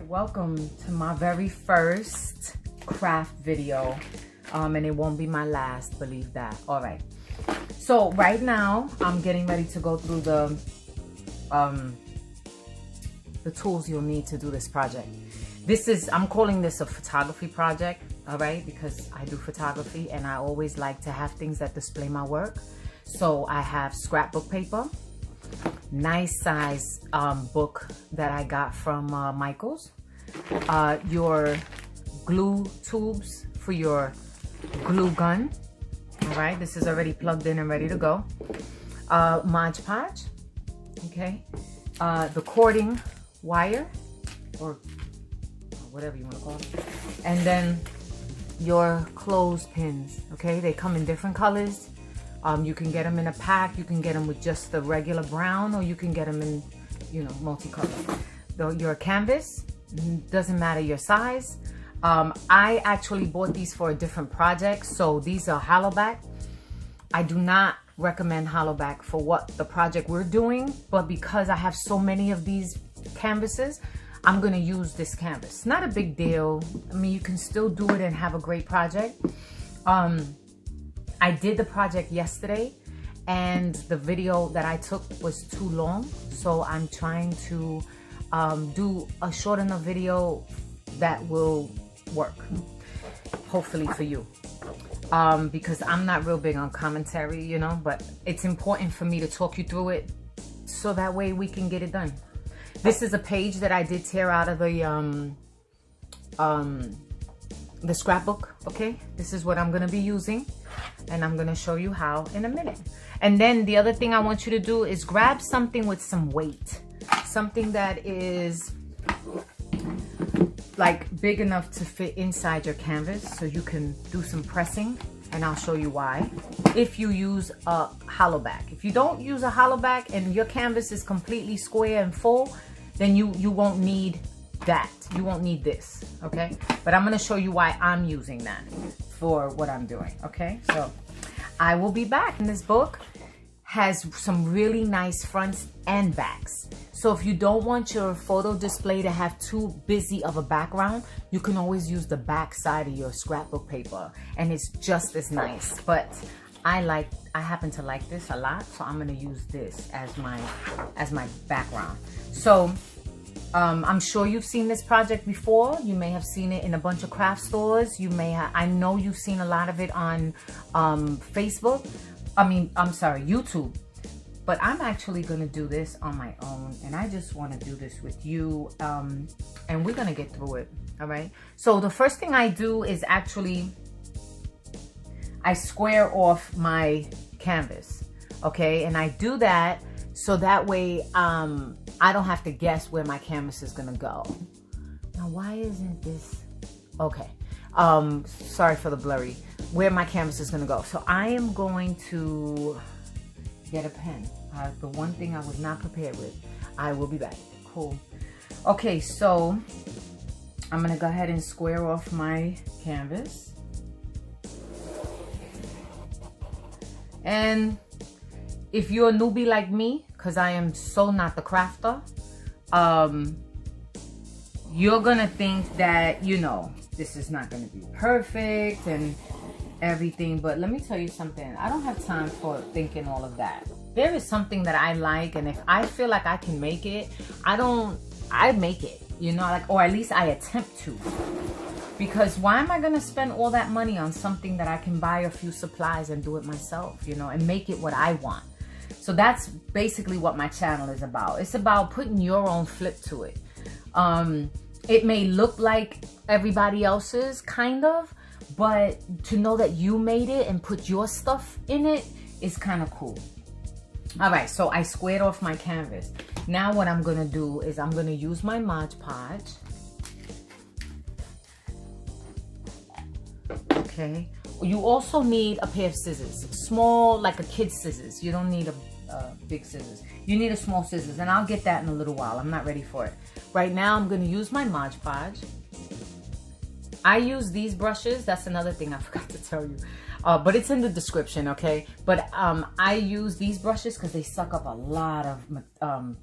welcome to my very first craft video, and it won't be my last, believe that. All right, so right now I'm getting ready to go through the tools you'll need to do this project. I'm calling this a photography project, all right, because I do photography and I always like to have things that display my work. So I have scrapbook paper, nice size book that I got from Michael's, your glue tubes for your glue gun. All right, this is already plugged in and ready to go. Podge, okay, the cording wire or whatever you want to call it, and then your clothespins. Okay, they come in different colors. You can get them in a pack, you can get them with just the regular brown, or you can get them in, you know, multicolored. Your canvas, doesn't matter your size. I actually bought these for a different project, so these are hollow back. I do not recommend hollow back for what the project we're doing, but because I have so many of these canvases, I'm gonna use this canvas. Not a big deal. I mean, you can still do it and have a great project. I did the project yesterday and the video that I took was too long, so I'm trying to do a short enough video that will work, hopefully for you, because I'm not real big on commentary, you know, but it's important for me to talk you through it so that way we can get it done. This is a page that I did tear out of the scrapbook. Okay, this is what I'm gonna be using, and I'm gonna show you how in a minute. And then the other thing I want you to do is grab something with some weight, something that is like big enough to fit inside your canvas so you can do some pressing, and I'll show you why. If you use a hollow back, if you don't use a hollow back and your canvas is completely square and full, then you won't need that. You won't need this, okay? But I'm gonna show you why I'm using that for what I'm doing, okay? So I will be back. And this book has some really nice fronts and backs. So if you don't want your photo display to have too busy of a background, you can always use the back side of your scrapbook paper and it's just as nice. But I happen to like this a lot, so I'm gonna use this as my background. So I'm sure you've seen this project before. You may have seen it in a bunch of craft stores. You may have, I know you've seen a lot of it on Facebook. I'm sorry, YouTube. But I'm actually gonna do this on my own, and I just wanna do this with you, and we're gonna get through it, all right? So the first thing I do is actually, I square off my canvas, okay? And I do that so that way I don't have to guess where my canvas is gonna go. Now, why isn't this, okay. Sorry for the blurry, where my canvas is gonna go. So I am going to get a pen. The one thing I was not prepared with. I will be back. Cool. Okay, so I'm gonna go ahead and square off my canvas. And if you're a newbie like me, because I am so not the crafter, you're gonna think that, you know, this is not gonna be perfect and everything, but let me tell you something. I don't have time for thinking all of that. There is something that I like, and if I feel like I can make it, I make it, you know, like, or at least I attempt to. Because why am I gonna spend all that money on something that I can buy a few supplies and do it myself, you know, and make it what I want? So that's basically what my channel is about. It's about putting your own flip to it. It may look like everybody else's, kind of, but to know that you made it and put your stuff in it is kind of cool. All right, so I squared off my canvas. Now what I'm gonna do is I'm gonna use my Mod Podge. Okay, you also need a pair of scissors, small, like a kid's scissors. You don't need a big scissors. You need a small scissors, and I'll get that in a little while. I'm not ready for it. Right now, I'm gonna use my Mod Podge. I use these brushes. That's another thing I forgot to tell you. but it's in the description, okay? But I use these brushes because they suck up a lot of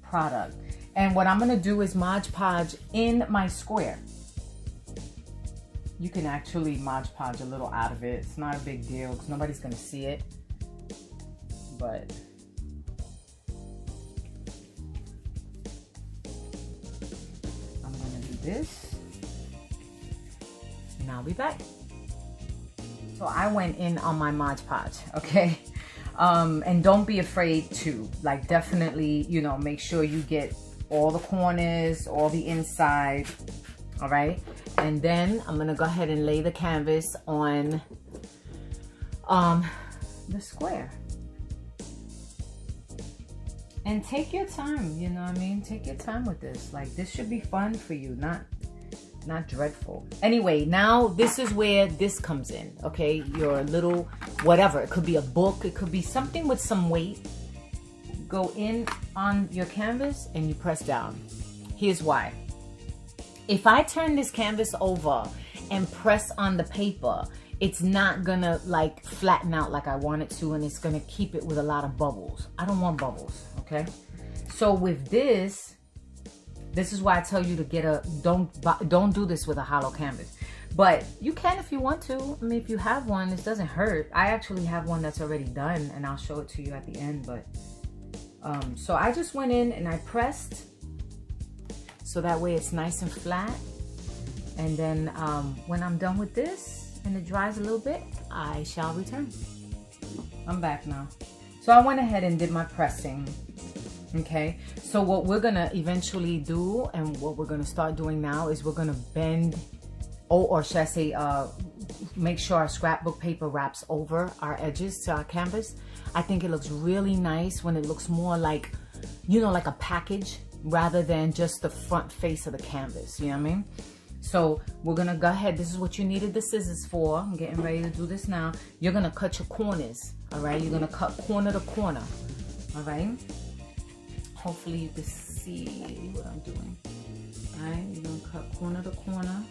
product. And what I'm gonna do is Mod Podge in my square. You can actually Mod Podge a little out of it. It's not a big deal because nobody's gonna see it. But I'm gonna do this and I'll be back. So I went in on my Mod Podge, okay? And don't be afraid to, like, definitely, you know, make sure you get all the corners, all the inside, all right? And then I'm gonna go ahead and lay the canvas on the square. And take your time, you know what I mean? Take your time with this. Like, this should be fun for you, not dreadful. Anyway, now this is where this comes in, okay? Your little, whatever. It could be a book. It could be something with some weight. Go in on your canvas and you press down. Here's why. If I turn this canvas over and press on the paper, it's not gonna like flatten out like I want it to, and it's gonna keep it with a lot of bubbles. I don't want bubbles, okay? So with this is why I tell you to get a, don't do this with a hollow canvas. But you can if you want to. I mean, if you have one, this doesn't hurt. I actually have one that's already done, and I'll show it to you at the end. But so I just went in and I pressed, so that way it's nice and flat. And then when I'm done with this and it dries a little bit, I shall return. I'm back now. So I went ahead and did my pressing. Okay, so what we're gonna eventually do, and what we're gonna start doing now, is we're gonna bend, or should I say, make sure our scrapbook paper wraps over our edges to our canvas. I think it looks really nice when it looks more like, you know, like a package rather than just the front face of the canvas, you know what I mean? So we're gonna go ahead. This is what you needed the scissors for. I'm getting ready to do this now. You're gonna cut your corners, all right? You're gonna cut corner to corner, all right? Hopefully you can see what I'm doing. All right, you're gonna cut corner to corner.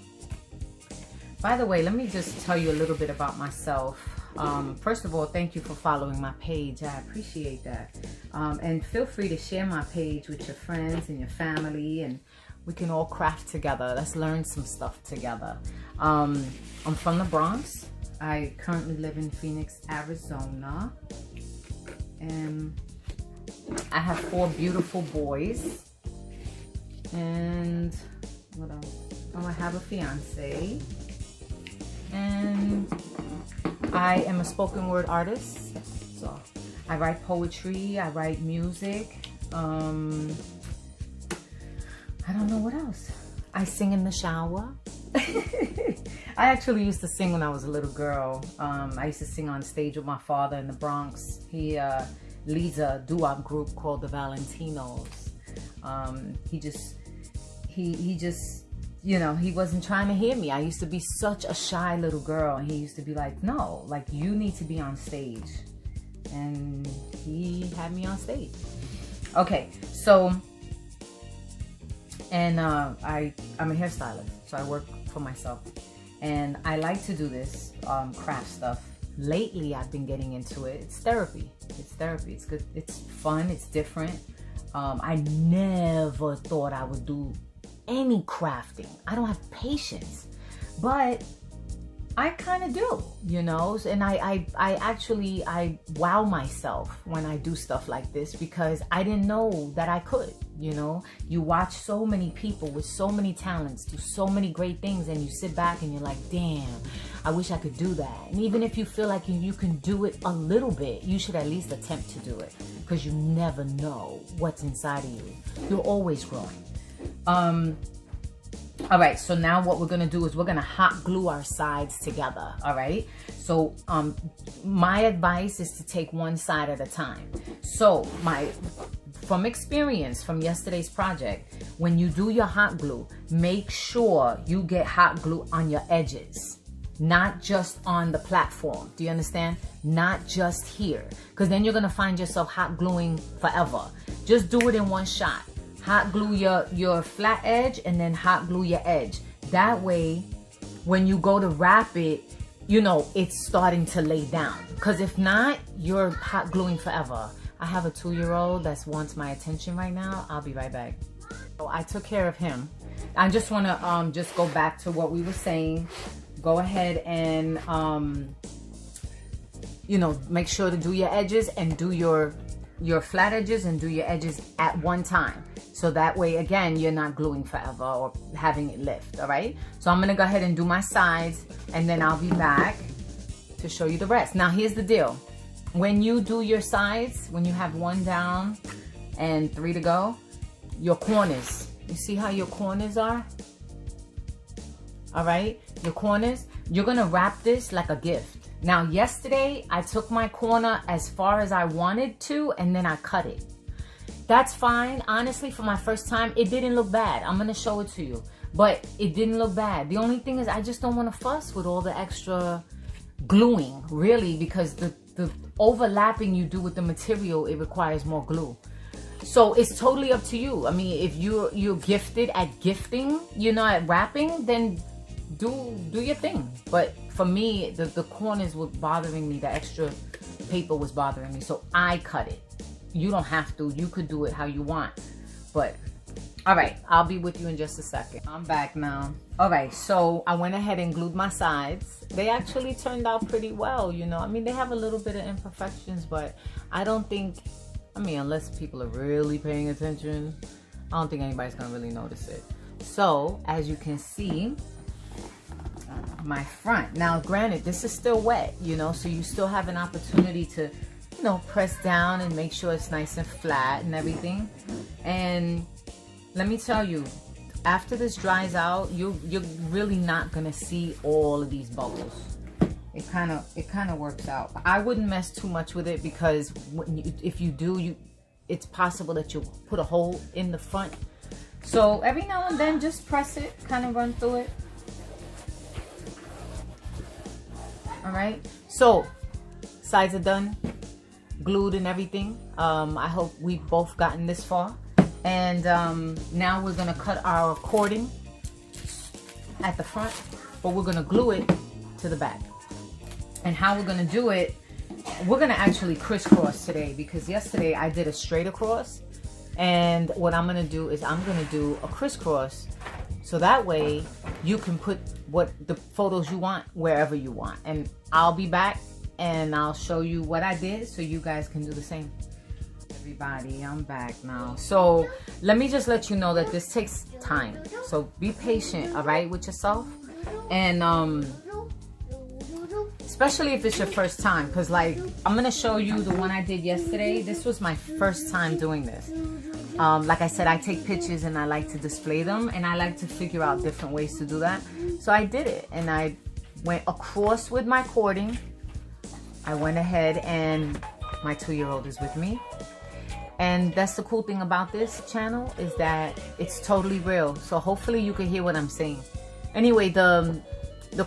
By the way, let me just tell you a little bit about myself. First of all, thank you for following my page. I appreciate that. And feel free to share my page with your friends and your family, and we can all craft together. Let's learn some stuff together. I'm from the Bronx. I currently live in Phoenix, Arizona. And I have 4 beautiful boys. And what else? Oh, I have a fiance. And I am a spoken word artist. So I write poetry, I write music. I don't know what else. I sing in the shower. I actually used to sing when I was a little girl. I used to sing on stage with my father in the Bronx. He leads a doo-wop group called the Valentinos. He just, you know, he wasn't trying to hear me. I used to be such a shy little girl, and he used to be like, no, like, you need to be on stage. And he had me on stage. Okay, so, and I'm a hairstylist, so I work for myself. And I like to do this craft stuff. Lately, I've been getting into it. It's therapy. It's therapy. It's good. It's fun. It's different. I never thought I would do any crafting. I don't have patience, but I kind of do, you know. And I actually wow myself when I do stuff like this, because I didn't know that I could, you know. You watch so many people with so many talents do so many great things, and you sit back and you're like, damn, I wish I could do that. And even if you feel like you can do it a little bit, you should at least attempt to do it, because you never know what's inside of you. You're always growing. All right, so now what we're gonna do is we're gonna hot glue our sides together, all right? So my advice is to take one side at a time. So from experience from yesterday's project, when you do your hot glue, make sure you get hot glue on your edges, not just on the platform. Do you understand? Not just here, because then you're gonna find yourself hot gluing forever. Just do it in one shot. Hot glue your flat edge and then hot glue your edge. That way, when you go to wrap it, you know, it's starting to lay down. Because if not, you're hot gluing forever. I have a 2-year-old that wants my attention right now. I'll be right back. So I took care of him. I just want to just go back to what we were saying. Go ahead and, you know, make sure to do your edges and do your flat edges and do your edges at one time. So that way, again, you're not gluing forever or having it lift, all right? So I'm gonna go ahead and do my sides, and then I'll be back to show you the rest. Now, here's the deal. When you do your sides, when you have 1 down and 3 to go, your corners, you see how your corners are? All right, your corners, you're gonna wrap this like a gift. Now, yesterday, I took my corner as far as I wanted to, and then I cut it. That's fine. Honestly, for my first time, it didn't look bad. I'm going to show it to you. But it didn't look bad. The only thing is I just don't want to fuss with all the extra gluing, really, because the overlapping you do with the material, it requires more glue. So it's totally up to you. I mean, if you're gifted at gifting, you know, at wrapping, then do your thing. But for me, the corners were bothering me. The extra paper was bothering me. So I cut it. You don't have to. You could do it how you want. But, all right, I'll be with you in just a second. I'm back now. All right, so I went ahead and glued my sides. They actually turned out pretty well, you know. I mean, they have a little bit of imperfections, but I don't think, I mean, unless people are really paying attention, I don't think anybody's going to really notice it. So, as you can see, my front. Now, granted, this is still wet, you know, so you still have an opportunity to, you know, press down and make sure it's nice and flat and everything. And let me tell you, after this dries out, you're really not gonna see all of these bubbles. It kind of works out. I wouldn't mess too much with it, because if you do, it's possible that you'll put a hole in the front. So every now and then, just press it, kind of run through it. All right. So sides are done, glued and everything. I hope we've both gotten this far. And now we're gonna cut our cording at the front, but we're gonna glue it to the back. And how we're gonna do it, we're gonna actually crisscross today, because yesterday I did a straight across, and what I'm gonna do is I'm gonna do a crisscross, so that way you can put what the photos you want wherever you want. And I'll be back and I'll show you what I did so you guys can do the same. Everybody, I'm back now. So let me just let you know that this takes time. So be patient, all right, with yourself. And especially if it's your first time, because like I'm gonna show you the one I did yesterday. This was my first time doing this. Like I said, I take pictures and I like to display them, and I like to figure out different ways to do that. So I did it, and I went across with my cording. I went ahead, and my 2-year-old is with me. And that's the cool thing about this channel, is that it's totally real. So hopefully you can hear what I'm saying. Anyway, the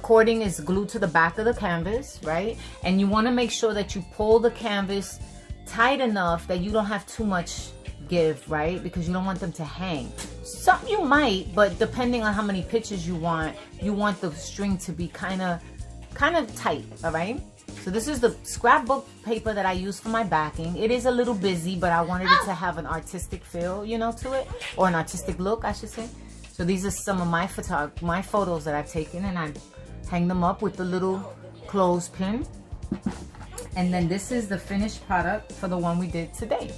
cording is glued to the back of the canvas, right? And you want to make sure that you pull the canvas tight enough that you don't have too much give, right? Because you don't want them to hang. Some you might, but depending on how many pictures you want the string to be kind of tight, all right? So this is the scrapbook paper that I use for my backing. It is a little busy, but I wanted it to have an artistic feel, you know, to it, or an artistic look, I should say. So these are some of my photos that I've taken, and I hang them up with the little clothespin. And then this is the finished product for the one we did today.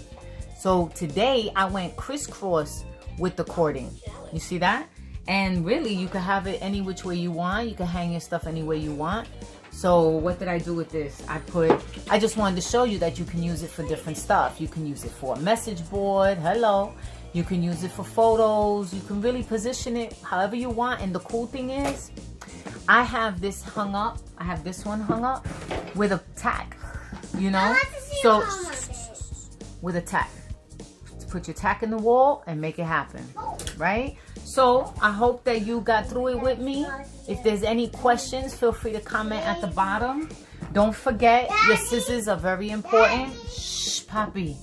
So today I went crisscross with the cording. You see that? And really, you can have it any which way you want. You can hang your stuff any way you want. So what did I do with this? I just wanted to show you that you can use it for different stuff. You can use it for a message board. Hello. You can use it for photos. You can really position it however you want. And the cool thing is, I have this hung up. I have this one hung up with a tack, you know? So with a tack. Put your tack in the wall and make it happen, right? So I hope that you got through it with me. If there's any questions, feel free to comment at the bottom. Don't forget, your scissors are very important. Shh, Poppy.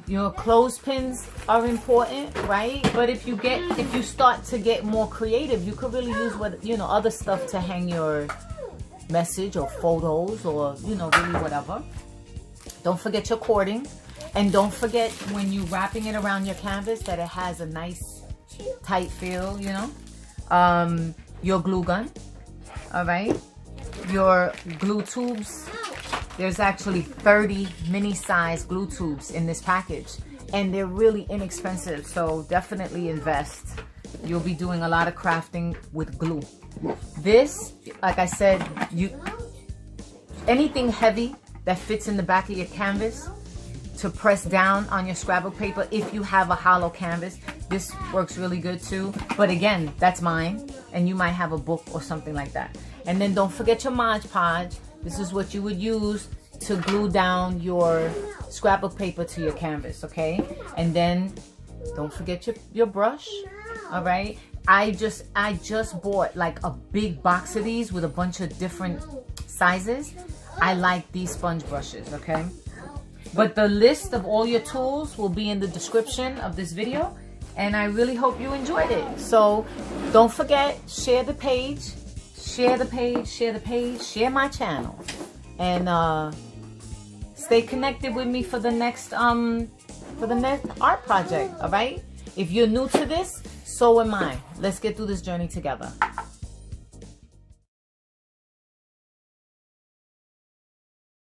Your clothespins are important, right? But if you start to get more creative, you could really use other stuff to hang your message or photos or, you know, really whatever. Don't forget your cording. And don't forget when you're wrapping it around your canvas that it has a nice tight feel, you know. Your glue gun, all right. Your glue tubes. There's actually 30 mini size glue tubes in this package. And they're really inexpensive, so definitely invest. You'll be doing a lot of crafting with glue. This, like I said, anything heavy that fits in the back of your canvas to press down on your scrapbook paper, if you have a hollow canvas, this works really good too. But again, that's mine, and you might have a book or something like that. And then don't forget your Mod Podge. This is what you would use to glue down your scrapbook paper to your canvas, okay? And then don't forget your brush, all right? I just bought like a big box of these with a bunch of different sizes. I like these sponge brushes, okay? But the list of all your tools will be in the description of this video, and I really hope you enjoyed it. So don't forget, share the page, share the page, share the page, share my channel, and stay connected with me for the next art project. All right, if you're new to this, so am I. Let's get through this journey together.